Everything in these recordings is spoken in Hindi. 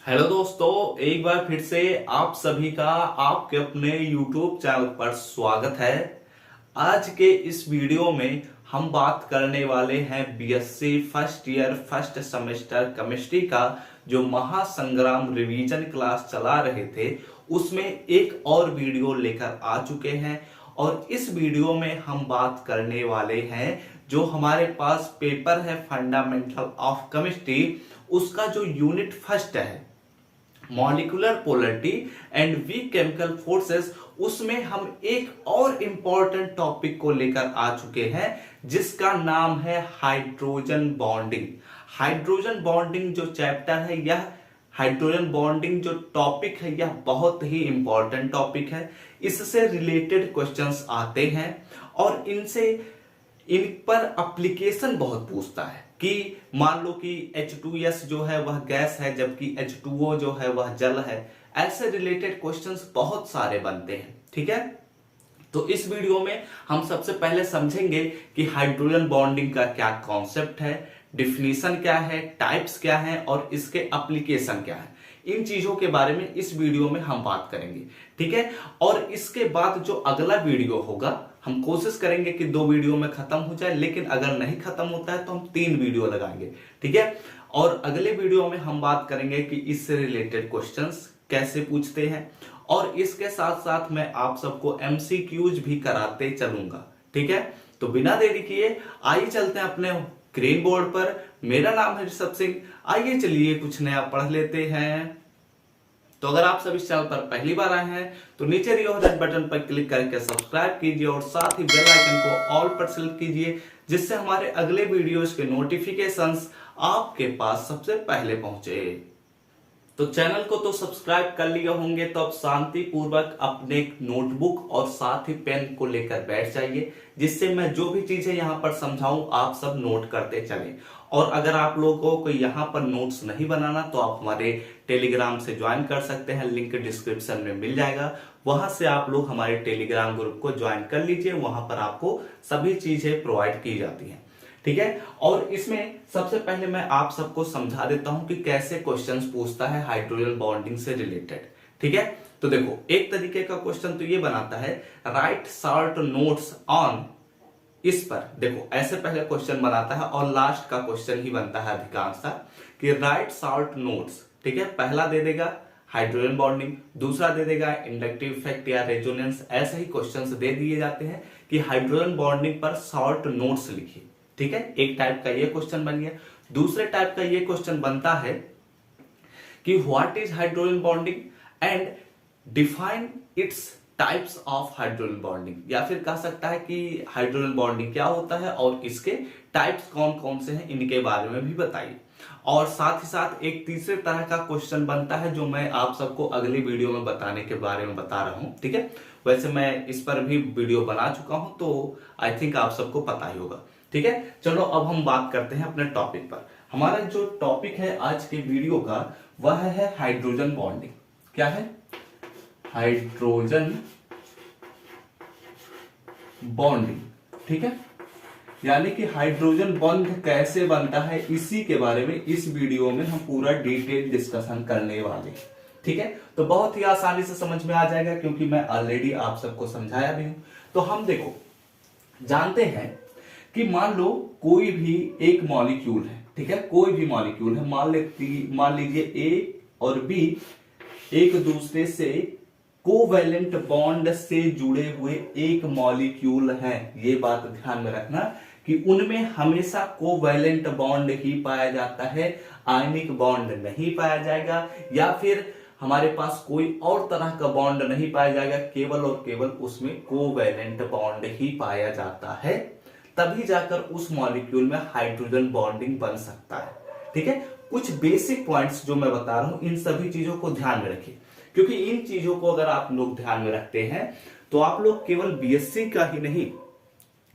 हेलो दोस्तों, एक बार फिर से आप सभी का आपके अपने YouTube चैनल पर स्वागत है। आज के इस वीडियो में हम बात करने वाले हैं BSc first year first semester chemistry का जो महासंग्राम रिवीजन क्लास चला रहे थे, उसमें एक और वीडियो लेकर आ चुके हैं। और इस वीडियो में हम बात करने वाले हैं जो हमारे पास पेपर है फंडामेंटल ऑफ केमिस्ट्री, उसका जो यूनिट फर्स्ट है molecular polarity and weak chemical forces, उसमें हम एक और इंपॉर्टेंट टॉपिक को लेकर आ चुके हैं जिसका नाम है हाइड्रोजन बॉन्डिंग। हाइड्रोजन बॉन्डिंग जो चैप्टर है, यह हाइड्रोजन बॉन्डिंग जो टॉपिक है, यह बहुत ही इंपॉर्टेंट टॉपिक है। इससे रिलेटेड क्वेश्चंस आते हैं और इन पर एप्लीकेशन बहुत पूछता है कि मान लो कि H2S जो है वह गैस है जबकि H2O जो है वह जल है। ऐसे रिलेटेड क्वेश्चंस बहुत सारे बनते हैं, ठीक है। तो इस वीडियो में हम सबसे पहले समझेंगे कि हाइड्रोजन बॉन्डिंग का क्या कॉन्सेप्ट है, डिफिनीशन क्या है, टाइप्स क्या है और इसके एप्लीकेशन क्या है। इन चीजों के बारे में इस वीडियो में हम बात करेंगे, ठीक है। और इसके बाद जो अगला वीडियो होगा, हम कोशिश करेंगे कि 2 वीडियो में खत्म हो जाए, लेकिन अगर नहीं खत्म होता है तो हम 3 वीडियो लगाएंगे, ठीक है। और अगले वीडियो में हम बात करेंगे कि इससे रिलेटेड क्वेश्चंस कैसे पूछते हैं और इसके साथ साथ मैं आप सबको एमसीक्यूज भी कराते चलूंगा, ठीक है। तो बिना देरी किए आइए चलते हैं अपने ग्रीन बोर्ड पर। मेरा नाम है ऋषभ सिंह। आइए चलिए कुछ नया पढ़ लेते हैं। तो अगर आप सभी चैनल पर पहली बार आए हैं तो नीचे दिए हुए रेड बटन पर क्लिक करके सब्सक्राइब कीजिए और साथ ही बेल आइकन को ऑल पर सेलेक्ट कीजिए, जिससे हमारे अगले वीडियोस के नोटिफिकेशंस आपके पास सबसे पहले पहुंचे। तो चैनल को तो सब्सक्राइब कर लिए होंगे, तो अब शांति पूर्वक अपने नोटबुक और साथ ही पेन को लेकर बैठ जाइए, जिससे मैं जो भी चीजें यहाँ पर समझाऊं आप सब नोट करते चलें। और अगर आप लोगों को यहाँ पर नोट्स नहीं बनाना तो आप हमारे टेलीग्राम से ज्वाइन कर सकते हैं, लिंक डिस्क्रिप्शन में मिल जाएगा। वहां से आप लोग हमारे टेलीग्राम ग्रुप को ज्वाइन कर लीजिए, वहां पर आपको सभी चीजें प्रोवाइड की जाती हैं, ठीक है। और इसमें सबसे पहले मैं आप सबको समझा देता हूं कि कैसे क्वेश्चंस पूछता है हाइड्रोजन बॉन्डिंग से रिलेटेड, ठीक है। तो देखो, एक तरीके का क्वेश्चन तो ये बनाता है, राइट शॉर्ट नोट्स ऑन। इस पर देखो, ऐसे पहले क्वेश्चन बनाता है और लास्ट का क्वेश्चन ही बनता है अधिकांशतः कि राइट शॉर्ट नोट्स, ठीक है। पहला दे देगा हाइड्रोजन बॉन्डिंग, दूसरा दे देगा इंडक्टिव इफेक्ट या रेजोनेंस। ऐसे ही क्वेश्चंस दे दिए जाते हैं कि हाइड्रोजन बॉन्डिंग पर शॉर्ट नोट्स लिखिए, ठीक है। एक टाइप का ये क्वेश्चन बन गया। दूसरे टाइप का ये क्वेश्चन बनता है कि what is hydrogen bonding and define its types of hydrogen bonding, या फिर कह सकता है कि हाइड्रोजन बॉन्डिंग क्या होता है और इसके टाइप्स कौन कौन से हैं, इनके बारे में भी बताइए। और साथ ही साथ एक तीसरे तरह का क्वेश्चन बनता है जो मैं आप सबको अगली वीडियो में बताने के बारे में बता रहा हूं, ठीक है। वैसे मैं इस पर भी वीडियो बना चुका हूं, तो आई थिंक आप सबको पता ही होगा, ठीक है। चलो अब हम बात करते हैं अपने टॉपिक पर। हमारा जो टॉपिक है आज के वीडियो का वह है हाइड्रोजन बॉन्डिंग। क्या है? हाइड्रोजन बॉन्डिंग, ठीक है। यानी कि हाइड्रोजन बॉन्ड कैसे बनता है, इसी के बारे में इस वीडियो में हम पूरा डिटेल डिस्कशन करने वाले हैं, ठीक है। तो बहुत ही आसानी से समझ में आ जाएगा क्योंकि मैं ऑलरेडी आप सबको समझाया भी हूं। तो हम देखो जानते हैं कि मान लो कोई भी एक मॉलिक्यूल है, ठीक है। कोई भी मॉलिक्यूल है, मान लीजिए ए और बी एक दूसरे से कोवैलेंट बॉन्ड से जुड़े हुए एक मॉलिक्यूल है। ये बात ध्यान में रखना कि उनमें हमेशा कोवैलेंट बॉन्ड ही पाया जाता है, आयनिक बॉन्ड नहीं पाया जाएगा, या फिर हमारे पास कोई और तरह का बॉन्ड नहीं पाया जाएगा। केवल और केवल उसमें कोवैलेंट बॉन्ड ही पाया जाता है, तभी जाकर उस मॉलिक्यूल में हाइड्रोजन बॉन्डिंग बन सकता है, ठीक है। कुछ बेसिक पॉइंट्स जो मैं बता रहा हूं, इन सभी चीजों को ध्यान में रखिए, क्योंकि इन चीजों को अगर आप लोग ध्यान में रखते हैं तो आप लोग केवल बीएससी का ही नहीं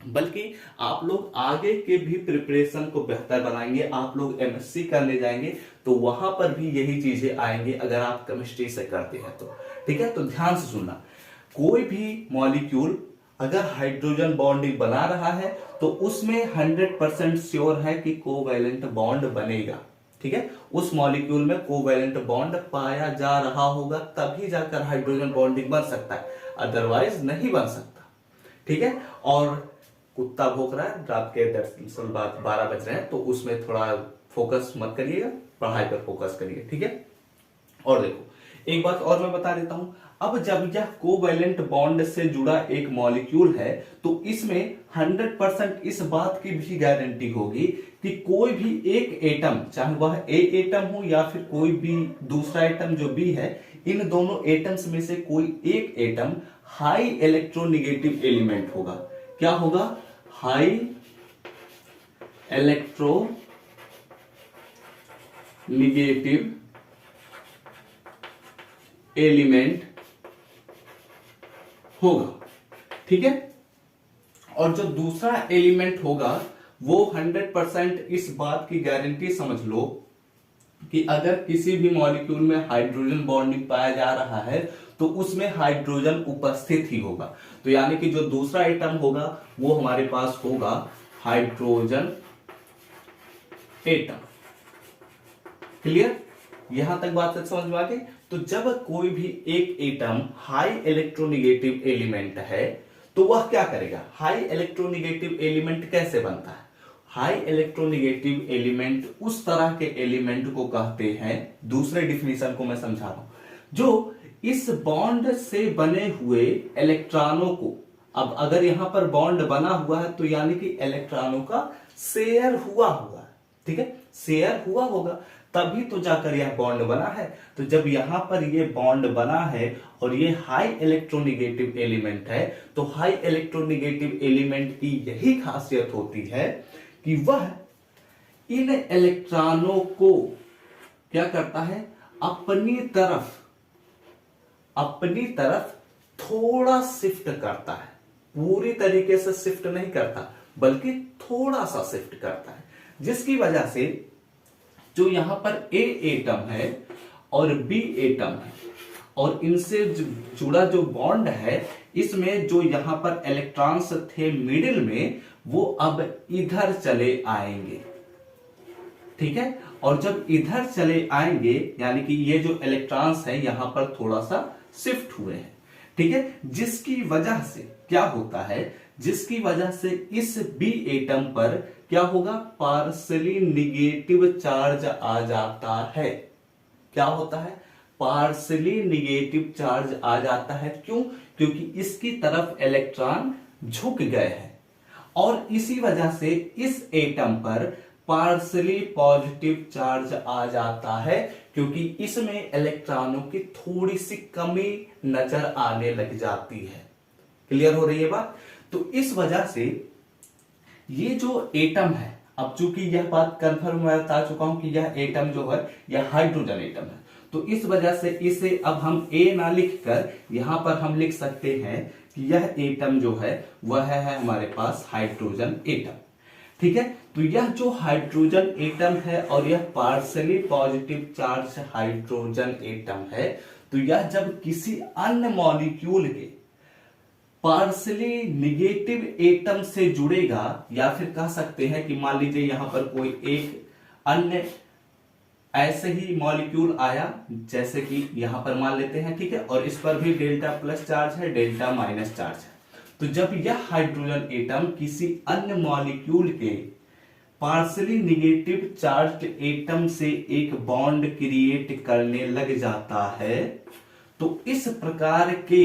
बल्कि आप लोग आगे के भी प्रिपरेशन को बेहतर बनाएंगे। आप लोग एमएससी करने जाएंगे तो वहां पर भी यही चीजें आएंगे अगर आप केमिस्ट्री से करते हैं तो, ठीक है। तो ध्यान से सुनना, कोई भी मॉलिक्यूल अगर हाइड्रोजन बॉन्डिंग बना रहा है तो उसमें 100% श्योर है कि कोवैलेंट बॉन्ड बनेगा, ठीक है, उस मॉलिक्यूल में कोवैलेंट बॉन्ड पाया जा रहा होगा, तभी जाकर हाइड्रोजन बॉन्डिंग बन सकता है, अदरवाइज नहीं बन सकता। ठीक है, और कुत्ता भौंक रहा है, रात के 12 बज रहे हैं, तो उसमें थोड़ा फोकस मत करिएगा, पढ़ाई पर फोकस करिए। ठीक है, और देखो एक बात और मैं बता देता हूं, अब जब यह कोवैलेंट बॉन्ड से जुड़ा एक मॉलिक्यूल है तो इसमें 100% इस बात की भी गारंटी होगी कि कोई भी एक एटम, चाहे वह ए एटम हो या फिर कोई भी दूसरा एटम जो बी है, इन दोनों एटम्स में से कोई एक एटम हाई इलेक्ट्रोनिगेटिव एलिमेंट होगा। क्या होगा? हाई इलेक्ट्रोनिगेटिव एलिमेंट होगा। ठीक है, और जो दूसरा एलिमेंट होगा वो 100% इस बात की गारंटी समझ लो कि अगर किसी भी मॉलिक्यूल में हाइड्रोजन बॉन्डिंग पाया जा रहा है तो उसमें हाइड्रोजन उपस्थित ही होगा। तो यानी कि जो दूसरा एटम होगा वो हमारे पास होगा हाइड्रोजन एटम। क्लियर? यहां तक बात समझ में आ गई? तो जब कोई भी एक एटम हाई इलेक्ट्रोनिगेटिव एलिमेंट है तो वह क्या करेगा? हाई इलेक्ट्रोनिगेटिव एलिमेंट कैसे बनता है? हाई इलेक्ट्रोनिगेटिव एलिमेंट उस तरह के एलिमेंट को कहते हैं, दूसरे डिफिनीशन को मैं समझा रहा हूं, जो इस बॉन्ड से बने हुए इलेक्ट्रॉनों को, अब अगर यहां पर बॉन्ड बना हुआ है तो यानी कि इलेक्ट्रॉनों का शेयर हुआ है। ठीक है, शेयर हुआ होगा तभी तो जाकर यह बॉन्ड बना है। तो जब यहां पर यह बॉन्ड बना है और ये हाई इलेक्ट्रोनिगेटिव एलिमेंट है, तो हाई इलेक्ट्रोनिगेटिव एलिमेंट की यही खासियत होती है कि वह इन इलेक्ट्रॉनों को क्या करता है? अपनी तरफ थोड़ा शिफ्ट करता है। पूरी तरीके से शिफ्ट नहीं करता, बल्कि थोड़ा सा शिफ्ट करता है, जिसकी वजह से जो यहां पर ए एटम है और बी एटम है और इनसे जुड़ा जो बॉन्ड है, इसमें जो यहां पर इलेक्ट्रॉन्स थे मिडिल में, वो अब इधर चले आएंगे। ठीक है, और जब इधर चले आएंगे यानी कि ये जो इलेक्ट्रॉन्स है यहां पर थोड़ा सा शिफ्ट हुए हैं। ठीक है, जिसकी वजह से क्या होता है? जिसकी वजह से इस बी एटम पर क्या होगा? पार्शली निगेटिव चार्ज आ जाता है। क्या होता है? पार्शली निगेटिव चार्ज आ जाता है। क्यों? क्योंकि इसकी तरफ इलेक्ट्रॉन झुक गए हैं और इसी वजह से इस एटम पर पार्शली पॉजिटिव चार्ज आ जाता है, क्योंकि इसमें इलेक्ट्रॉनों की थोड़ी सी कमी नजर आने लग जाती है। क्लियर हो रही है बात? तो इस वजह से ये जो एटम है, अब चूंकि यह बात कंफर्म मैं बता चुका हूं कि यह एटम जो है यह हाइड्रोजन एटम है, तो इस वजह से इसे अब हम ए ना लिखकर यहां पर हम लिख सकते हैं कि यह एटम जो है वह है हमारे पास हाइड्रोजन एटम। ठीक है, तो यह जो हाइड्रोजन एटम है और यह partially positive charge hydrogen atom है, तो यह जब किसी अन्य मॉलिक्यूल के पार्शली निगेटिव एटम से जुड़ेगा, या फिर कह सकते हैं कि मान लीजिए यहां पर कोई एक अन्य ऐसे ही मॉलिक्यूल आया, जैसे कि यहां पर मान लेते हैं, ठीक है, और इस पर भी डेल्टा प्लस चार्ज है, डेल्टा माइनस चार्ज है। तो जब यह हाइड्रोजन एटम किसी अन्य मॉलिक्यूल के पार्शली निगेटिव चार्ज एटम से एक बॉन्ड क्रिएट करने लग जाता है, तो इस प्रकार के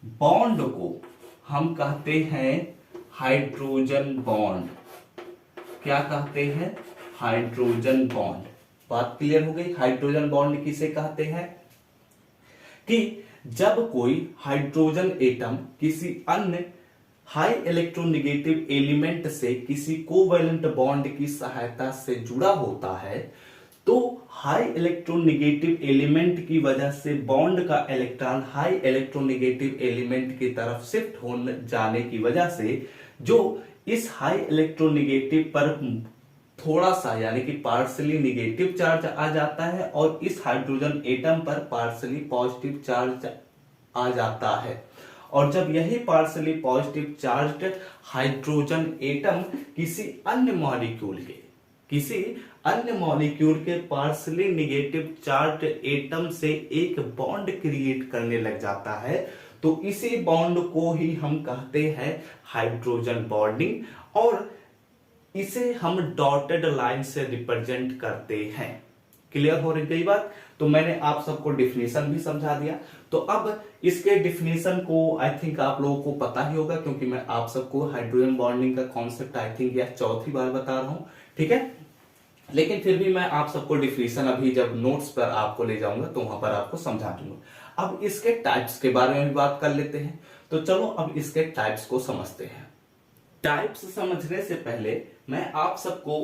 बॉन्ड को हम कहते हैं हाइड्रोजन बॉन्ड। क्या कहते हैं? Hydrogen bond. बात क्लियर हो गई? हाइड्रोजन बॉन्ड किसे कहते हैं? कि जब कोई हाइड्रोजन एटम किसी अन्य हाई इलेक्ट्रोनिगेटिव एलिमेंट से किसी कोवैलेंट बॉन्ड की सहायता से जुड़ा होता है, तो हाई इलेक्ट्रोनिगेटिव एलिमेंट की वजह से बॉन्ड का इलेक्ट्रॉन हाई इलेक्ट्रोनिगेटिव एलिमेंट की तरफ शिफ्ट होने जाने की वजह से जो इस हाई इलेक्ट्रोनिगेटिव पर थोड़ा सा यानी कि पार्शली निगेटिव चार्ज आ जाता है और इस हाइड्रोजन एटम पर पार्शली पॉजिटिव चार्ज आ जाता है। और जब यही partially positive charge hydrogen atom किसी अन्य मॉलिक्यूल के किसी अन्य मॉलिक्यूल के पार्शली निगेटिव चार्ज एटम से एक बॉन्ड क्रिएट करने लग जाता है, तो इसी बॉन्ड को ही हम कहते हैं हाइड्रोजन बॉन्डिंग, और इसे हम डॉटेड लाइन से रिप्रेजेंट करते हैं। क्लियर हो रही गई बात? तो मैंने आप सबको डिफिनेशन भी समझा दिया। तो अब इसके डिफिनेशन को आई थिंक आप लोगों को पता ही होगा, क्योंकि मैं आप सबको हाइड्रोजन बॉन्डिंग का कॉन्सेप्ट आई थिंक यह चौथी बार बता रहा हूं, ठीक है। लेकिन फिर भी मैं आप सबको डिफिनेशन अभी जब नोट्स पर आपको ले जाऊंगा तो वहां पर आपको समझा दूंगा। अब इसके टाइप्स के बारे में भी बात कर लेते हैं। तो चलो अब इसके टाइप्स को समझते हैं। टाइप्स समझने से पहले मैं आप सबको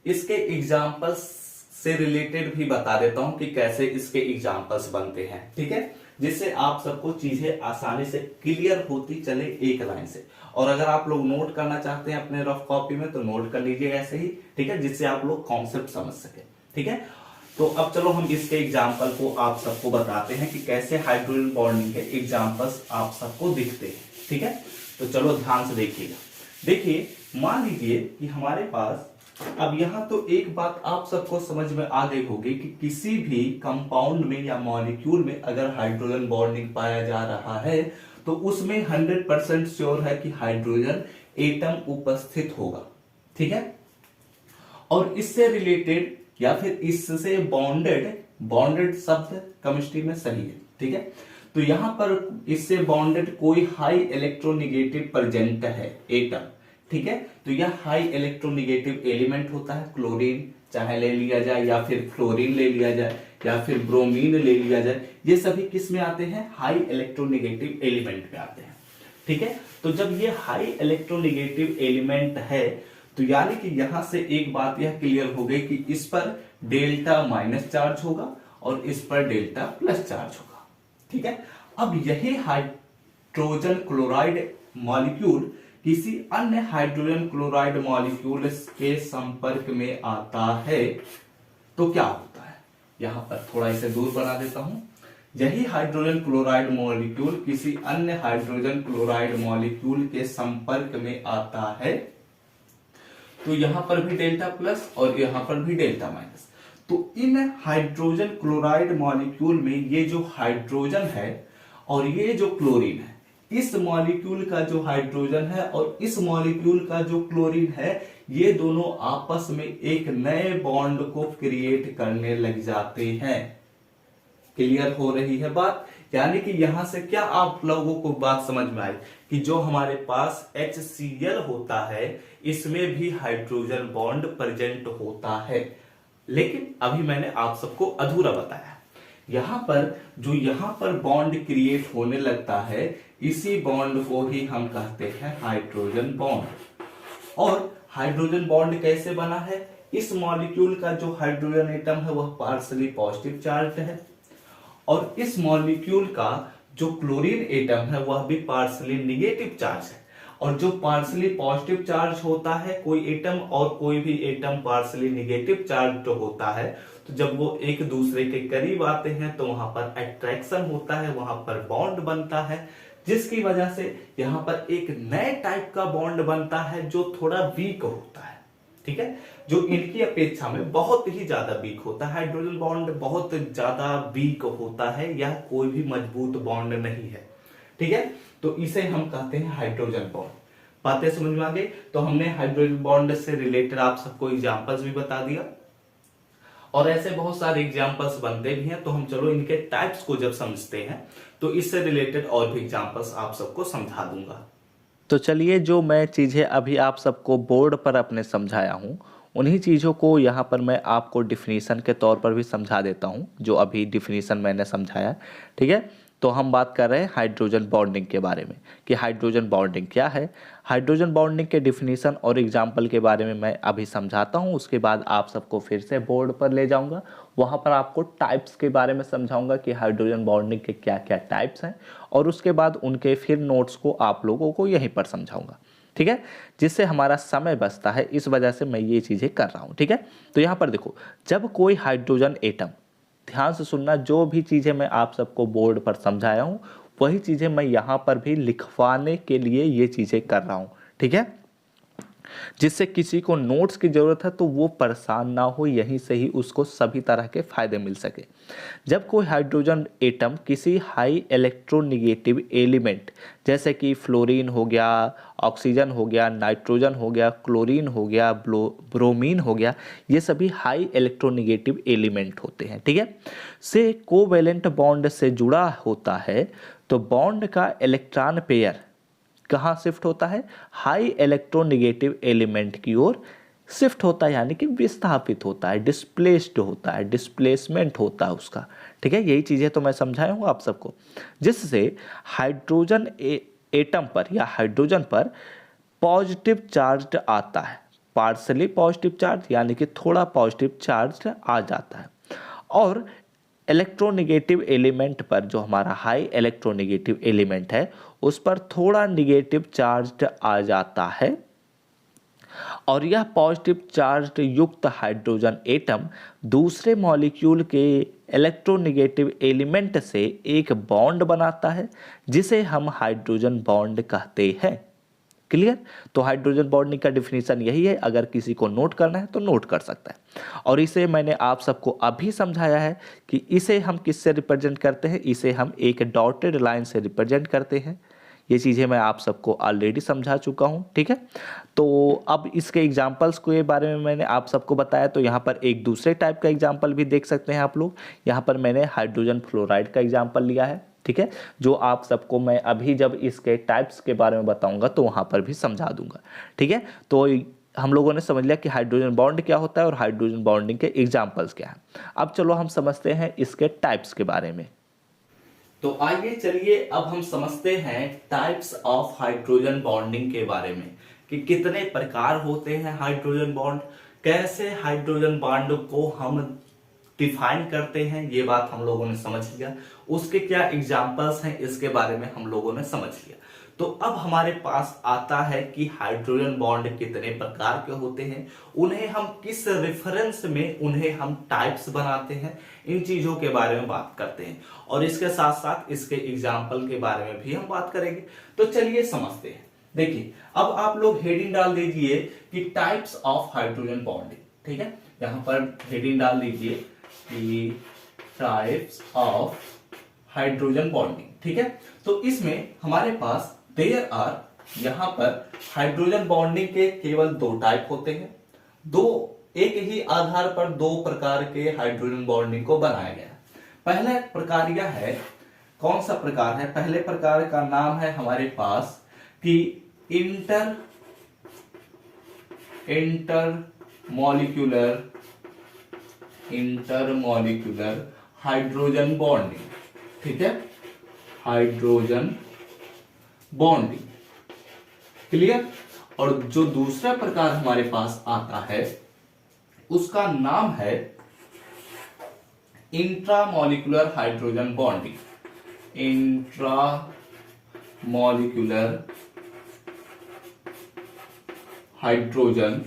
इसके एग्जाम्पल्स से रिलेटेड भी बता देता हूं कि कैसे इसके एग्जाम्पल्स बनते हैं, ठीक है, जिससे आप सबको चीजें आसानी से क्लियर होती चले एक लाइन से। और अगर आप लोग नोट करना चाहते हैं अपने रफ कॉपी में तो नोट कर लीजिए ऐसे ही, ठीक है, जिससे आप लोग कॉन्सेप्ट समझ सके, ठीक है। तो अब चलो हम इसके एग्जाम्पल को आप सबको बताते हैं कि कैसे हाइड्रोजन बॉन्डिंग के एग्जाम्पल्स आप सबको दिखते हैं, ठीक है। तो चलो ध्यान से देखिएगा। देखिए, मान लीजिए कि हमारे पास, अब यहां तो एक बात आप सबको समझ में आ गई होगी कि किसी भी कंपाउंड में या मॉलिक्यूल में अगर हाइड्रोजन बॉन्डिंग पाया जा रहा है तो उसमें 100% श्योर है कि हाइड्रोजन एटम उपस्थित होगा, ठीक है। और इससे रिलेटेड या फिर इससे बॉन्डेड, बॉन्डेड शब्द केमिस्ट्री में सही है, ठीक है। तो यहां पर इससे बॉन्डेड कोई हाई इलेक्ट्रोनेगेटिव प्रेजेंट है एटम, ठीक है। तो यह हाई इलेक्ट्रोनेगेटिव एलिमेंट होता है। क्लोरीन चाहे ले लिया जाए या फिर फ्लोरीन ले लिया जाए या फिर ब्रोमीन ले लिया जाए, ये सभी किस में आते हैं? हाई इलेक्ट्रोनेगेटिव एलिमेंट में आते हैं, ठीक है। तो जब ये हाई इलेक्ट्रोनेगेटिव एलिमेंट है तो यानी कि यहां से एक बात यह क्लियर हो गई कि इस पर डेल्टा माइनस चार्ज होगा और इस पर डेल्टा प्लस चार्ज होगा, ठीक है। अब यही हाइड्रोजन क्लोराइड मॉलिक्यूल किसी अन्य हाइड्रोजन क्लोराइड मॉलिक्यूल के संपर्क में आता है तो क्या होता है? यहां पर थोड़ा इसे दूर बना देता हूं। यही हाइड्रोजन क्लोराइड मॉलिक्यूल किसी अन्य हाइड्रोजन क्लोराइड मॉलिक्यूल के संपर्क में आता है तो यहां पर भी डेल्टा प्लस और यहां पर भी डेल्टा माइनस। तो इन हाइड्रोजन क्लोराइड मॉलिक्यूल में ये जो हाइड्रोजन है और ये जो क्लोरीन है, इस मॉलिक्यूल का जो हाइड्रोजन है और इस मॉलिक्यूल का जो क्लोरीन है, ये दोनों आपस में एक नए बॉन्ड को क्रिएट करने लग जाते हैं। क्लियर हो रही है बात? यानी कि यहां से क्या आप लोगों को बात समझ में आई कि जो हमारे पास HCl होता है इसमें भी हाइड्रोजन बॉन्ड प्रेजेंट होता है। लेकिन अभी मैंने आप सबको अधूरा बताया। यहां पर जो यहां पर बॉन्ड क्रिएट होने लगता है, इसी बॉन्ड को ही हम कहते हैं हाइड्रोजन बॉन्ड। और हाइड्रोजन बॉन्ड कैसे बना है? इस मॉलिक्यूल का जो हाइड्रोजन एटम है वह पार्शली पॉजिटिव चार्ज है और इस मॉलिक्यूल का जो क्लोरीन एटम है वह भी पार्शली निगेटिव चार्ज है। और जो पार्शली पॉजिटिव चार्ज होता है कोई एटम और कोई भी एटम पार्शली निगेटिव चार्ज जो होता है, तो जब वो एक दूसरे के करीब आते हैं तो वहां पर अट्रैक्शन होता है, वहां पर बॉन्ड बनता है, जिसकी वजह से यहां पर एक नए टाइप का बॉन्ड बनता है जो थोड़ा वीक होता है, ठीक है, जो इनकी अपेक्षा में बहुत ही ज्यादा वीक होता है। हाइड्रोजन बॉन्ड बहुत ज्यादा वीक होता है, यह कोई भी मजबूत बॉन्ड नहीं है, ठीक है। तो इसे हम कहते हैं हाइड्रोजन बॉन्ड। बातें समझ में आ गई? तो हमने हाइड्रोजन बॉन्ड से रिलेटेड आप सबको एग्जांपल्स भी बता दिया और ऐसे बहुत सारे एग्जांपल्स बनते भी हैं। तो हम चलो इनके टाइप्स को जब समझते हैं तो इससे रिलेटेड और भी एग्जांपल्स आप सबको समझा दूंगा। तो चलिए, जो मैं चीज़ें अभी आप सबको बोर्ड पर अपने समझाया हूँ उन्हीं चीज़ों को यहाँ पर मैं आपको डिफिनीशन के तौर पर भी समझा देता हूँ, जो अभी डिफिनीशन मैंने समझाया, ठीक है। तो हम बात कर रहे हैं हाइड्रोजन बॉन्डिंग के बारे में कि हाइड्रोजन बॉन्डिंग क्या है। हाइड्रोजन बॉन्डिंग के डिफिनीशन और एग्जाम्पल के बारे में मैं अभी समझाता हूँ, उसके बाद आप सबको फिर से बोर्ड पर ले जाऊँगा, वहाँ पर आपको टाइप्स के बारे में समझाऊंगा कि हाइड्रोजन बॉन्डिंग के क्या क्या टाइप्स हैं और उसके बाद उनके फिर नोट्स को आप लोगों को यहीं पर समझाऊंगा, ठीक है, जिससे हमारा समय बचता है, इस वजह से मैं ये चीज़ें कर रहा हूँ, ठीक है। तो यहाँ पर देखो, जब कोई हाइड्रोजन एटम, ध्यान से सुनना, जो भी चीज़ें मैं आप सबको बोर्ड पर समझाया हूँ वही चीज़ें मैं यहाँ पर भी लिखवाने के लिए ये चीज़ें कर रहा हूँ, ठीक है। जिससे किसी को नोट्स की ज़रूरत है तो वो परेशान ना हो, यहीं से ही उसको सभी तरह के फ़ायदे मिल सके। जब कोई हाइड्रोजन एटम किसी हाई इलेक्ट्रोनेगेटिव एलिमेंट जैसे कि फ्लोरीन हो गया, ऑक्सीजन हो गया, नाइट्रोजन हो गया, क्लोरीन हो गया, ब्रोमीन हो गया, ये सभी हाई इलेक्ट्रोनेगेटिव एलिमेंट होते हैं, ठीक है, से कोवेलेंट बॉन्ड से जुड़ा होता है तो बॉन्ड का इलेक्ट्रॉन पेयर कहाँ शिफ्ट होता है? हाई इलेक्ट्रोनेगेटिव एलिमेंट की ओर शिफ्ट होता है, यानी कि विस्थापित होता है, डिस्प्लेस्ड होता है, डिस्प्लेसमेंट होता है उसका, ठीक है। यही चीज़ें तो मैं समझाया हूँ आप सबको, जिससे हाइड्रोजन एटम पर या हाइड्रोजन पर पॉजिटिव चार्ज आता है, पार्शली पॉजिटिव चार्ज यानी कि थोड़ा पॉजिटिव चार्ज आ जाता है, और इलेक्ट्रोनेगेटिव एलिमेंट पर जो हमारा हाई इलेक्ट्रोनेगेटिव एलिमेंट है उस पर थोड़ा निगेटिव चार्ज आ जाता है, और यह पॉजिटिव चार्ज युक्त हाइड्रोजन एटम दूसरे मॉलिक्यूल के इलेक्ट्रोनेगेटिव एलिमेंट से एक बॉन्ड बनाता है जिसे हम हाइड्रोजन बॉन्ड कहते हैं। क्लियर? तो हाइड्रोजन बॉन्डिंग का डिफिनीशन यही है, अगर किसी को नोट करना है तो नोट कर सकता है। और इसे मैंने आप सबको अभी समझाया है कि इसे हम किससे रिप्रेजेंट करते हैं, इसे हम एक डॉटेड लाइन से रिप्रेजेंट करते हैं। ये चीज़ें मैं आप सबको ऑलरेडी समझा चुका हूँ, ठीक है। तो अब इसके एग्जाम्पल्स के बारे में मैंने आप सबको बताया, तो यहाँ पर एक दूसरे टाइप का एग्जाम्पल भी देख सकते हैं आप लोग। यहाँ पर मैंने हाइड्रोजन फ्लोराइड का एग्जाम्पल लिया है, ठीक है, जो आप सबको मैं अभी जब इसके टाइप्स के बारे में बताऊंगा तो वहाँ पर भी समझा दूंगा, ठीक है। तो हम लोगों ने समझ लिया कि हाइड्रोजन बॉन्ड क्या होता है और हाइड्रोजन बॉन्डिंग के एग्जाम्पल्स क्या हैं। अब चलो हम समझते हैं इसके टाइप्स के बारे में। तो आइए चलिए अब हम समझते हैं टाइप्स ऑफ हाइड्रोजन बॉन्डिंग के बारे में, कि कितने प्रकार होते हैं हाइड्रोजन बॉन्ड, कैसे हाइड्रोजन बॉन्ड को हम डिफाइन करते हैं, ये बात हम लोगों ने समझ लिया। उसके क्या एग्जाम्पल्स हैं इसके बारे में हम लोगों ने समझ लिया। तो अब हमारे पास आता है कि हाइड्रोजन बॉन्ड कितने प्रकार के होते हैं, उन्हें हम किस रेफरेंस में उन्हें हम टाइप्स बनाते हैं, इन चीजों के बारे में बात करते हैं, और इसके साथ साथ इसके एग्जाम्पल के बारे में भी हम बात करेंगे। तो चलिए समझते हैं। देखिए, अब आप लोग हेडिंग डाल दीजिए कि टाइप्स ऑफ हाइड्रोजन बॉन्डिंग, ठीक है, यहां पर हेडिंग डाल दीजिए कि टाइप्स ऑफ हाइड्रोजन बॉन्डिंग, ठीक है। तो इसमें हमारे पास देयर आर, यहां पर हाइड्रोजन बॉन्डिंग के केवल दो टाइप होते हैं, दो एक ही आधार पर दो प्रकार के हाइड्रोजन बॉन्डिंग को बनाया गया है। पहला प्रकार यह है, कौन सा प्रकार है? पहले प्रकार का नाम है हमारे पास कि इंटरमॉलिक्यूलर हाइड्रोजन बॉन्डिंग, ठीक है, हाइड्रोजन बॉन्डिंग, क्लियर। और जो दूसरा प्रकार हमारे पास आता है उसका नाम है intramolecular hydrogen bonding, intramolecular hydrogen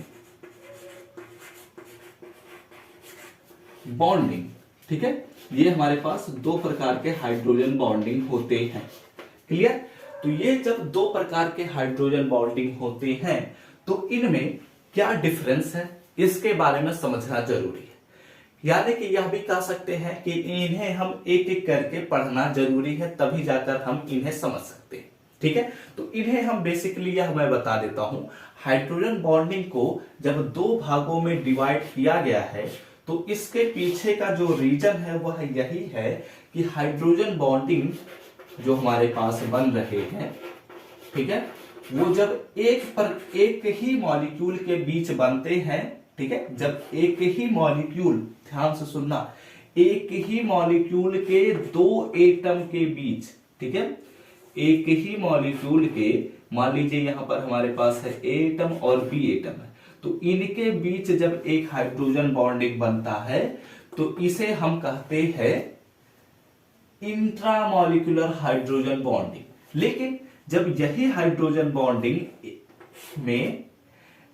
bonding, ठीक है। ये हमारे पास दो प्रकार के हाइड्रोजन बॉन्डिंग होते हैं, क्लियर। तो ये जब दो प्रकार के हाइड्रोजन बॉन्डिंग होते हैं तो इनमें क्या डिफरेंस है इसके बारे में समझना जरूरी है। यानी कि यह भी कह सकते हैं कि इन्हें हम एक एक करके पढ़ना जरूरी है, तभी जाकर हम इन्हें समझ सकते हैं, ठीक है। तो इन्हें हम बेसिकली यह मैं बता देता हूं, हाइड्रोजन बॉन्डिंग को जब दो भागों में डिवाइड किया गया है तो इसके पीछे का जो रीजन है वह यही है कि हाइड्रोजन बॉन्डिंग जो हमारे पास बन रहे हैं, ठीक है, वो जब एक ही मॉलिक्यूल के बीच बनते हैं, ठीक है, जब एक ही मॉलिक्यूल, ध्यान से सुनना, एक ही मॉलिक्यूल के दो एटम के बीच, ठीक है, एक ही मॉलिक्यूल के, मान लीजिए यहां पर हमारे पास है ए एटम और बी एटम है, तो इनके बीच जब एक हाइड्रोजन बॉन्डिंग बनता है तो इसे हम कहते हैं इंट्रामॉलिक्यूलर हाइड्रोजन बॉन्डिंग। लेकिन जब यही हाइड्रोजन बॉन्डिंग में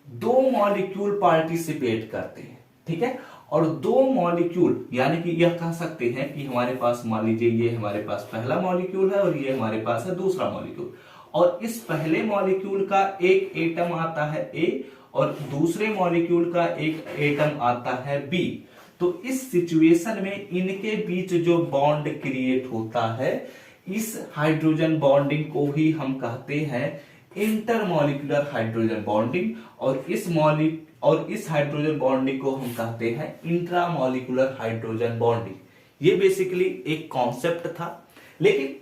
दो मॉलिक्यूल पार्टिसिपेट करते हैं, ठीक है, और दो मॉलिक्यूल, यानी कि यह कह सकते हैं कि हमारे पास, मान लीजिए ये हमारे पास पहला मॉलिक्यूल है और ये हमारे पास है दूसरा मॉलिक्यूल, और इस पहले मॉलिक्यूल का एक एटम आता है ए और दूसरे मॉलिक्यूल का एक एटम आता है बी, तो इस सिचुएशन में इनके बीच जो बॉन्ड क्रिएट होता है, इस हाइड्रोजन बॉन्डिंग को ही हम कहते हैं इंटरमॉलिक्यूलर हाइड्रोजन बॉन्डिंग, और इस हाइड्रोजन बॉन्डिंग को हम कहते हैं इंट्रामॉलिक्यूलर हाइड्रोजन बॉन्डिंग। ये बेसिकली एक कॉन्सेप्ट था, लेकिन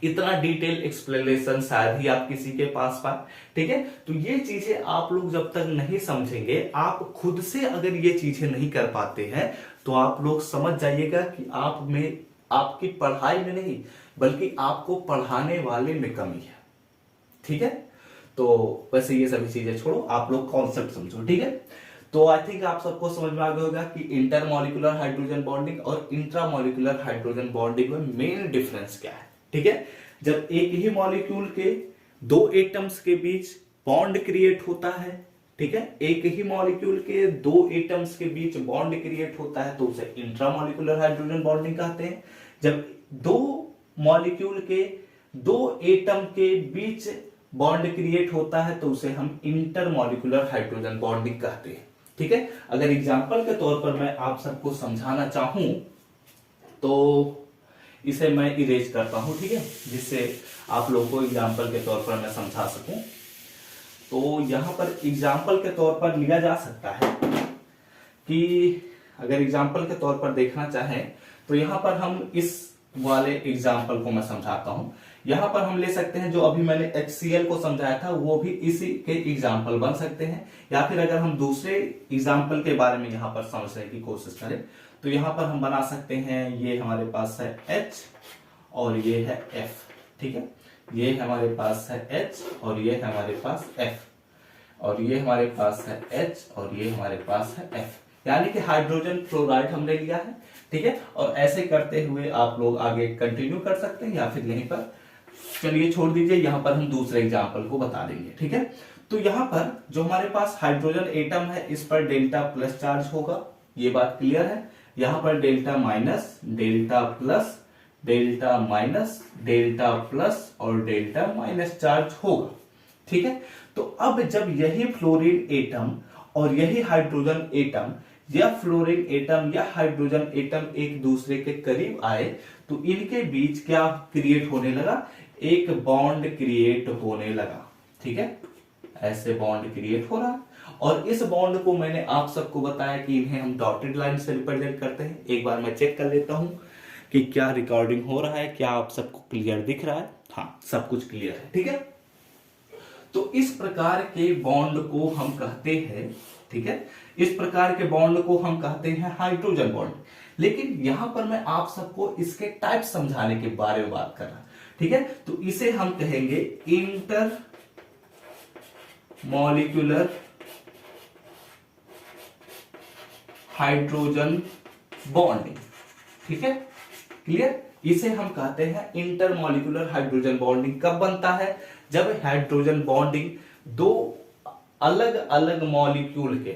इतना डिटेल एक्सप्लेनेशन शायद ही आप किसी के पास पाए। ठीक है, तो ये चीजें आप लोग जब तक नहीं समझेंगे, आप खुद से अगर ये चीजें नहीं कर पाते हैं, तो आप लोग समझ जाइएगा कि आप में, आपकी पढ़ाई में नहीं बल्कि आपको पढ़ाने वाले में कमी है। ठीक है, तो वैसे ये सभी चीजें छोड़ो, आप लोग कॉन्सेप्ट समझो। ठीक है, तो आई थिंक आप सबको समझ में आ गया होगा कि इंटरमॉलिक्यूलर हाइड्रोजन बॉन्डिंग और इंट्रामॉलिक्यूलर हाइड्रोजन बॉन्डिंग में मेन डिफरेंस क्या है। ठीक है, जब एक ही मॉलिक्यूल के दो एटम्स के बीच बॉन्ड क्रिएट होता है, ठीक है, एक ही मॉलिक्यूल के दो एटम्स के बीच बॉन्ड क्रिएट होता है, तो उसे इंट्रामॉलिक्यूलर हाइड्रोजन बॉन्डिंग कहते हैं। जब दो मॉलिक्यूल के दो एटम के बीच बॉन्ड क्रिएट होता है, तो उसे हम इंटरमॉलिक्यूलर हाइड्रोजन बॉन्डिंग कहते हैं। ठीक है, अगर एग्जांपल के तौर पर मैं आप सबको समझाना चाहूं तो इसे मैं इरेज करता हूं, ठीक है, जिससे आप लोगों को एग्जांपल के तौर पर मैं समझा सकूं। तो यहां पर एग्जांपल के तौर पर लिया जा सकता है कि अगर एग्जांपल के तौर पर देखना चाहें तो यहां पर हम इस वाले एग्जांपल को मैं समझाता हूं। यहां पर हम ले सकते हैं जो अभी मैंने HCl को समझाया था, वो भी इसी के एग्जांपल बन सकते हैं, या फिर अगर हम दूसरे एग्जांपल के बारे में यहां पर समझने की कोशिश करें तो यहां पर हम बना सकते हैं, ये हमारे पास है H और ये है F। ठीक है, ये हमारे पास है H और ये हमारे पास F, और ये हमारे पास है H और ये हमारे पास है F, यानी कि हाइड्रोजन फ्लोराइड हमने लिया है। ठीक है, और ऐसे करते हुए आप लोग आगे कंटिन्यू कर सकते हैं, या फिर यहीं पर चलिए छोड़ दीजिए, यहां पर हम दूसरे एग्जांपल को बता देंगे। ठीक है, तो यहां पर जो हमारे पास हाइड्रोजन एटम है, इस पर डेल्टा प्लस चार्ज होगा, ये बात क्लियर है। यहां पर delta minus, delta plus, delta minus, delta plus और डेल्टा माइनस चार्ज होगा। ठीक है, तो अब जब यही फ्लोरीन एटम और यही हाइड्रोजन एटम या फ्लोरीन एटम या हाइड्रोजन एटम एक दूसरे के करीब आए, तो इनके बीच क्या क्रिएट होने लगा, एक बॉन्ड क्रिएट होने लगा। ठीक है, ऐसे बॉन्ड क्रिएट हो रहा, और इस बॉन्ड को मैंने आप सबको बताया कि इन्हें हम डॉटेड लाइन से रिप्रेजेंट करते हैं। एक बार मैं चेक कर लेता हूं कि क्या रिकॉर्डिंग हो रहा है, क्या आप सबको क्लियर दिख रहा है। हाँ, सब कुछ क्लियर है। ठीक है, तो इस प्रकार के बॉन्ड को हम कहते हैं, ठीक है, इस प्रकार के बॉन्ड को हम कहते हैं हाइड्रोजन बॉन्ड। लेकिन यहां पर मैं आप सबको इसके टाइप समझाने के बारे में बात कर रहा हूं। ठीक है, तो इसे हम कहेंगे इंटर मॉलिक्यूलर हाइड्रोजन बॉन्डिंग। ठीक है, क्लियर, इसे हम कहते हैं इंटरमॉलिक्यूलर हाइड्रोजन बॉन्डिंग। कब बनता है, जब हाइड्रोजन बॉन्डिंग दो अलग अलग मॉलिक्यूल के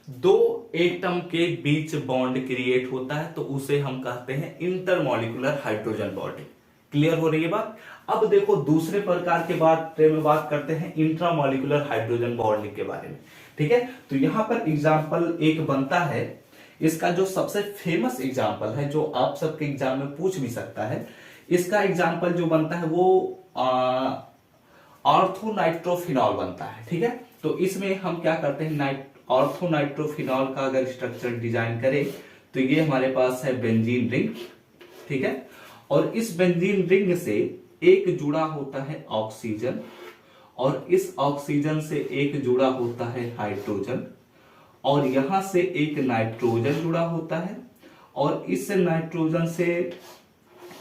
दो एटम के बीच बॉन्ड क्रिएट होता है, तो उसे हम कहते हैं इंटरमॉलिक्यूलर हाइड्रोजन बॉन्डिंग। क्लियर हो रही है बात। अब देखो दूसरे प्रकार के बारे में बात करते हैं, इंट्रामॉलिक्यूलर हाइड्रोजन बॉन्डिंग के बारे में। ठीक है, तो यहां पर एग्जांपल एक बनता है, इसका जो सबसे फेमस एग्जांपल है, जो आप सबके एग्जाम में पूछ भी सकता है, इसका एग्जांपल जो बनता है वो ऑर्थोनाइट्रोफिनॉल बनता है। ठीक है, तो इसमें हम क्या करते हैं, ऑर्थोनाइट्रोफिनॉल का अगर स्ट्रक्चर डिजाइन करें तो ये हमारे पास है बेंजीन रिंग। ठीक है, और इस बेंजीन रिंग से एक जुड़ा होता है ऑक्सीजन, और इस ऑक्सीजन से एक जुड़ा होता है हाइड्रोजन, और यहां से एक नाइट्रोजन जुड़ा होता है, और इस नाइट्रोजन से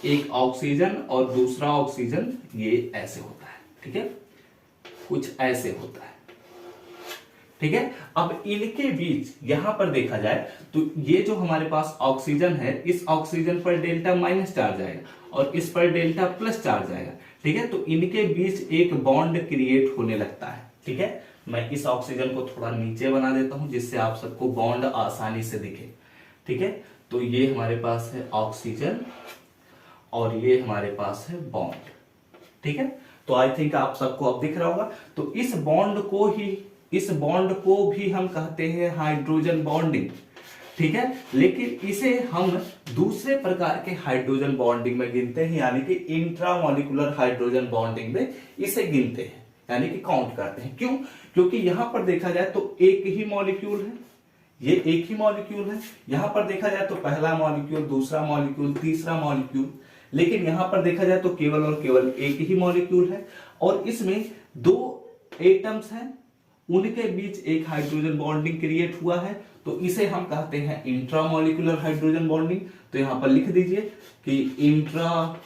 एक ऑक्सीजन और दूसरा ऑक्सीजन, ये ऐसे होता है। ठीक है, कुछ ऐसे होता है। ठीक है, अब इनके बीच यहां पर देखा जाए तो ये जो हमारे पास ऑक्सीजन है, इस ऑक्सीजन पर डेल्टा माइनस चार्ज आएगा और इस पर डेल्टा प्लस चार्ज आएगा। ठीक है, तो इनके बीच एक बॉन्ड क्रिएट होने लगता है। ठीक है, मैं इस ऑक्सीजन को थोड़ा नीचे बना देता हूं जिससे आप सबको बॉन्ड आसानी से दिखे। ठीक है, तो ये हमारे पास है ऑक्सीजन और ये हमारे पास है बॉन्ड। ठीक है, तो आई थिंक आप सबको अब दिख रहा होगा। तो इस बॉन्ड को भी हम कहते हैं हाइड्रोजन बॉन्डिंग, ठीक है। लेकिन इसे हम दूसरे प्रकार के हाइड्रोजन बॉन्डिंग में गिनते हैं, यानी कि इंट्रामॉलिक्यूलर हाइड्रोजन बॉन्डिंग में इसे गिनते हैं, यानी कि काउंट करते हैं। क्यों? क्योंकि यहां पर देखा जाए तो एक ही मॉलिक्यूल है, ये एक ही मॉलिक्यूल है। यहां पर देखा जाए तो पहला मॉलिक्यूल, दूसरा मॉलिक्यूल, तीसरा मॉलिक्यूल, लेकिन यहां पर देखा जाए तो केवल और केवल एक ही मॉलिक्यूल है और इसमें दो एटम्स हैं, उनके बीच एक हाइड्रोजन बॉन्डिंग क्रिएट हुआ है, तो इसे हम कहते हैं इंट्रामॉलिक्यूलर हाइड्रोजन बॉन्डिंग। तो यहां पर लिख दीजिए कि इंट्रामॉलिक्यूलर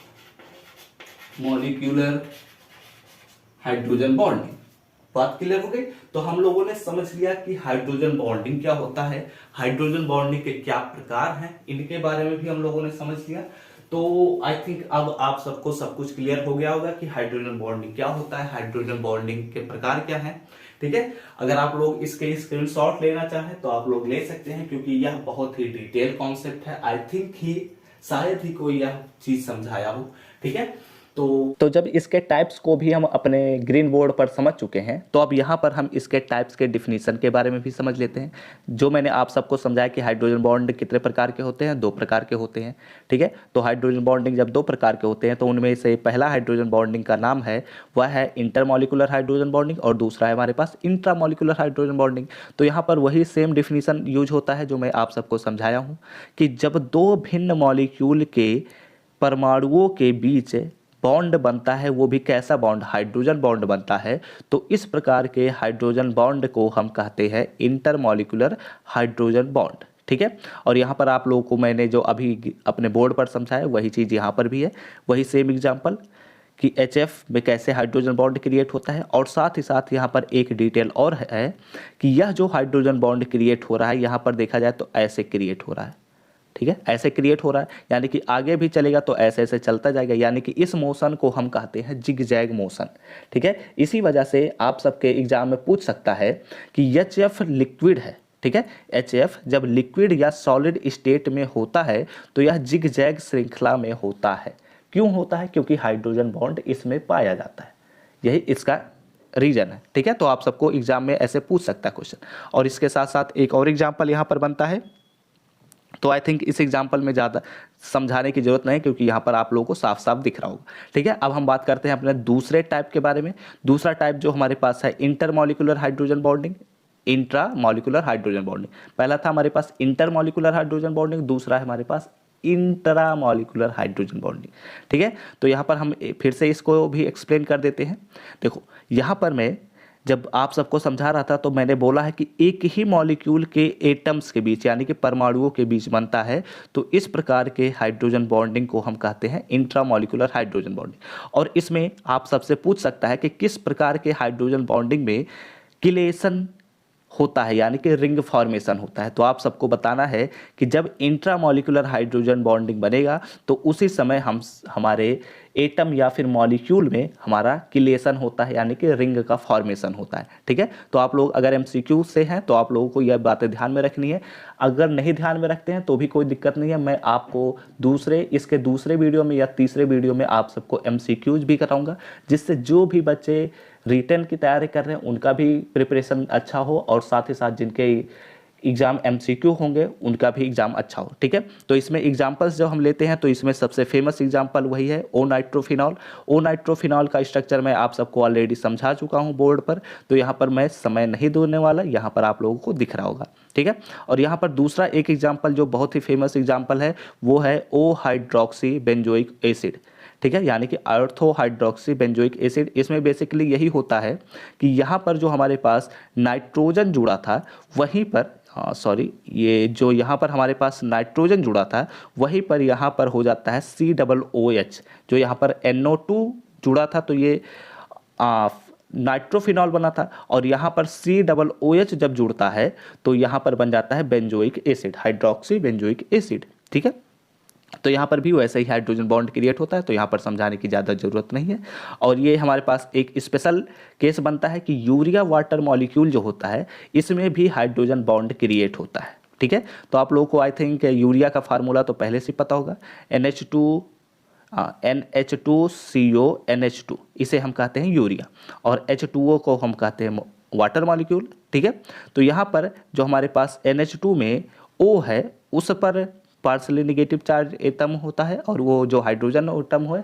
हाइड्रोजन बॉन्डिंग। बात क्लियर हो गई? तो हम लोगों ने समझ लिया कि हाइड्रोजन बॉन्डिंग क्या होता है, हाइड्रोजन बॉन्डिंग के क्या प्रकार हैं, इनके बारे में भी हम लोगों ने समझ लिया। तो आई थिंक अब आप सबको सब कुछ क्लियर हो गया होगा कि हाइड्रोजन बॉन्डिंग क्या होता है, हाइड्रोजन बॉन्डिंग के प्रकार क्या है, ठीक है। अगर आप लोग इसके स्क्रीनशॉट लेना चाहें तो आप लोग ले सकते हैं, क्योंकि यह बहुत ही डिटेल कॉन्सेप्ट है। आई थिंक ही शायद ही कोई यह चीज समझाया हो, ठीक है। तो जब इसके टाइप्स को भी हम अपने ग्रीन बोर्ड पर समझ चुके हैं, तो अब यहाँ पर हम इसके टाइप्स के डिफिनीशन के बारे में भी समझ लेते हैं। जो मैंने आप सबको समझाया कि हाइड्रोजन बॉन्ड कितने प्रकार के होते हैं, 2 प्रकार के होते हैं, ठीक है। तो हाइड्रोजन बॉन्डिंग जब 2 प्रकार के होते हैं तो उनमें से पहला हाइड्रोजन बॉन्डिंग का नाम है वह है इंटरमॉलिक्यूलर हाइड्रोजन बॉन्डिंग और दूसरा है हमारे पास इंट्रामॉलिक्यूलर हाइड्रोजन बॉन्डिंग। तो यहाँ पर वही सेम डिफिनीशन यूज होता है जो मैं आप सबको समझाया हूँ कि जब 2 भिन्न मॉलिक्यूल के परमाणुओं के बीच बॉन्ड बनता है, वो भी कैसा बॉन्ड, हाइड्रोजन बॉन्ड बनता है, तो इस प्रकार के हाइड्रोजन बॉन्ड को हम कहते हैं इंटरमॉलिक्यूलर हाइड्रोजन बॉन्ड, ठीक है। और यहाँ पर आप लोगों को मैंने जो अभी अपने बोर्ड पर समझाया वही चीज़ यहाँ पर भी है, वही सेम एग्जाम्पल कि HF में कैसे हाइड्रोजन बॉन्ड क्रिएट होता है। और साथ ही साथ यहाँ पर एक डिटेल और है कि यह जो हाइड्रोजन बॉन्ड क्रिएट हो रहा है यहाँ पर देखा जाए तो ऐसे क्रिएट हो रहा है, ठीक है, ऐसे क्रिएट हो रहा है, यानी कि आगे भी चलेगा तो ऐसे ऐसे चलता जाएगा, यानी कि इस मोशन को हम कहते हैं जिग जैग मोशन, ठीक है। इसी वजह से आप सबके एग्जाम में पूछ सकता है कि HF लिक्विड है, ठीक है। HF जब लिक्विड या सॉलिड स्टेट में होता है तो यह जिग जैग श्रृंखला में होता है। क्यों होता है? क्योंकि हाइड्रोजन बॉन्ड इसमें पाया जाता है, यही इसका रीजन है, ठीक है। तो आप सबको एग्जाम में ऐसे पूछ सकता है क्वेश्चन। और इसके साथ साथ एक और एग्जाम्पल यहाँ पर बनता है, तो आई थिंक इस एग्जाम्पल में ज़्यादा समझाने की जरूरत नहीं, क्योंकि यहाँ पर आप लोगों को साफ साफ दिख रहा होगा, ठीक है। अब हम बात करते हैं अपने दूसरे टाइप के बारे में। दूसरा टाइप जो हमारे पास है intermolecular hydrogen bonding, intramolecular hydrogen bonding. पहला था हमारे पास इंटरमॉलिक्यूलर हाइड्रोजन बॉन्डिंग, दूसरा है हमारे पास इंट्रामॉलिक्यूलर हाइड्रोजन बॉन्डिंग, ठीक है। तो यहाँ पर हम फिर से इसको भी एक्सप्लेन कर देते हैं। देखो यहाँ पर मैं जब आप सबको समझा रहा था तो मैंने बोला है कि एक ही मॉलिक्यूल के एटम्स के बीच यानी कि परमाणुओं के बीच बनता है, तो इस प्रकार के हाइड्रोजन बॉन्डिंग को हम कहते हैं इंट्रामॉलिक्यूलर हाइड्रोजन बॉन्डिंग। और इसमें आप सबसे पूछ सकता है कि किस प्रकार के हाइड्रोजन बॉन्डिंग में किलेशन होता है, यानी कि रिंग फॉर्मेशन होता है। तो आप सबको बताना है कि जब इंट्रामॉलिक्यूलर हाइड्रोजन बॉन्डिंग बनेगा तो उसी समय हम हमारे एटम या फिर मॉलिक्यूल में हमारा किलेशन होता है, यानी कि रिंग का फॉर्मेशन होता है, ठीक है। तो आप लोग अगर MCQ से हैं तो आप लोगों को यह बातें ध्यान में रखनी है। अगर नहीं ध्यान में रखते हैं तो भी कोई दिक्कत नहीं है, मैं आपको इसके दूसरे वीडियो में या तीसरे वीडियो में आप सबको MCQs भी कराऊंगा, जिससे जो भी बच्चे रिटन की तैयारी कर रहे हैं उनका भी प्रिपरेशन अच्छा हो और साथ ही साथ जिनके एग्जाम MCQ होंगे उनका भी एग्जाम अच्छा हो, ठीक है। तो इसमें एग्जाम्पल्स जब हम लेते हैं तो इसमें सबसे फेमस एग्जाम्पल वही है ओ नाइट्रोफिनॉल। ओ नाइट्रोफिनॉल का स्ट्रक्चर मैं आप सबको ऑलरेडी समझा चुका हूं बोर्ड पर, तो यहाँ पर मैं समय नहीं देने वाला, यहाँ पर आप लोगों को दिख रहा होगा, ठीक है। और यहाँ पर दूसरा एक एग्जाम्पल जो बहुत ही फेमस एग्जाम्पल है वो है ओ हाइड्रोक्सी बेंजोइक एसिड, ठीक है, यानी कि ऑर्थो हाइड्रोक्सी बेंजोइक एसिड। इसमें बेसिकली यही होता है कि यहाँ पर जो हमारे पास नाइट्रोजन जुड़ा था वहीं पर ये जो यहाँ पर हमारे पास नाइट्रोजन जुड़ा था वहीं पर यहाँ पर हो जाता है COOH। जो यहाँ पर NO2 जुड़ा था तो ये नाइट्रोफिनॉल बना था, और यहाँ पर COOH जब जुड़ता है तो यहाँ पर बन जाता है benzoic acid, hydroxy benzoic acid, ठीक है। तो यहाँ पर भी वैसे ही हाइड्रोजन बॉन्ड क्रिएट होता है, तो यहाँ पर समझाने की ज़्यादा ज़रूरत नहीं है। और ये हमारे पास एक स्पेशल केस बनता है कि यूरिया वाटर मॉलिक्यूल जो होता है इसमें भी हाइड्रोजन बॉन्ड क्रिएट होता है, ठीक है। तो आप लोगों को आई थिंक यूरिया का फार्मूला तो पहले से पता होगा, NH2 NH2CO NH2, इसे हम कहते हैं यूरिया, और H2O को हम कहते हैं वाटर मॉलिक्यूल। ठीक है, तो यहाँ पर जो हमारे पास NH2 में O है, उस पर पार्सली निगेटिव चार्ज एटम होता है, और वो जो हाइड्रोजन एटम है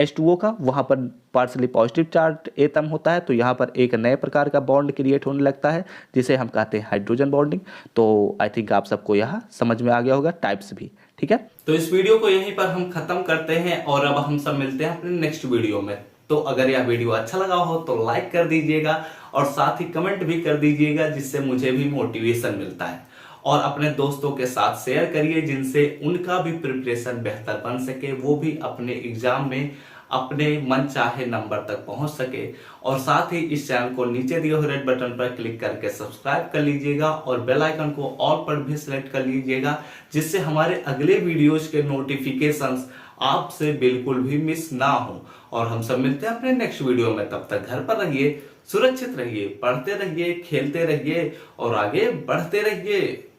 H2O का, वहाँ पर पार्सली पॉजिटिव चार्ज एटम होता है। तो यहाँ पर एक नए प्रकार का बॉन्ड क्रिएट होने लगता है, जिसे हम कहते हैं हाइड्रोजन बॉन्डिंग। तो आई थिंक आप सबको यहाँ समझ में आ गया होगा, टाइप्स भी। ठीक है, तो इस वीडियो को यहीं पर हम खत्म करते हैं और अब हम सब मिलते हैं अपने नेक्स्ट वीडियो में। तो अगर यह वीडियो अच्छा लगा हो तो लाइक कर दीजिएगा और साथ ही कमेंट भी कर दीजिएगा, जिससे मुझे भी मोटिवेशन मिलता है। और अपने दोस्तों के साथ शेयर करिए, जिनसे उनका भी प्रिपरेशन बेहतर बन सके, वो भी अपने एग्जाम में अपने मन चाहे नंबर तक पहुंच सके। और साथ ही इस चैनल को नीचे दिए हुए रेड बटन पर क्लिक करके सब्सक्राइब कर लीजिएगा और बेल आइकन को ऑल पर भी सिलेक्ट कर लीजिएगा, जिससे हमारे अगले वीडियोज के नोटिफिकेशंस आपसे बिल्कुल भी मिस ना हो। और हम सब मिलते हैं अपने नेक्स्ट वीडियो में। तब तक घर पर रहिए, सुरक्षित रहिए, पढ़ते रहिए, खेलते रहिए और आगे बढ़ते रहिए।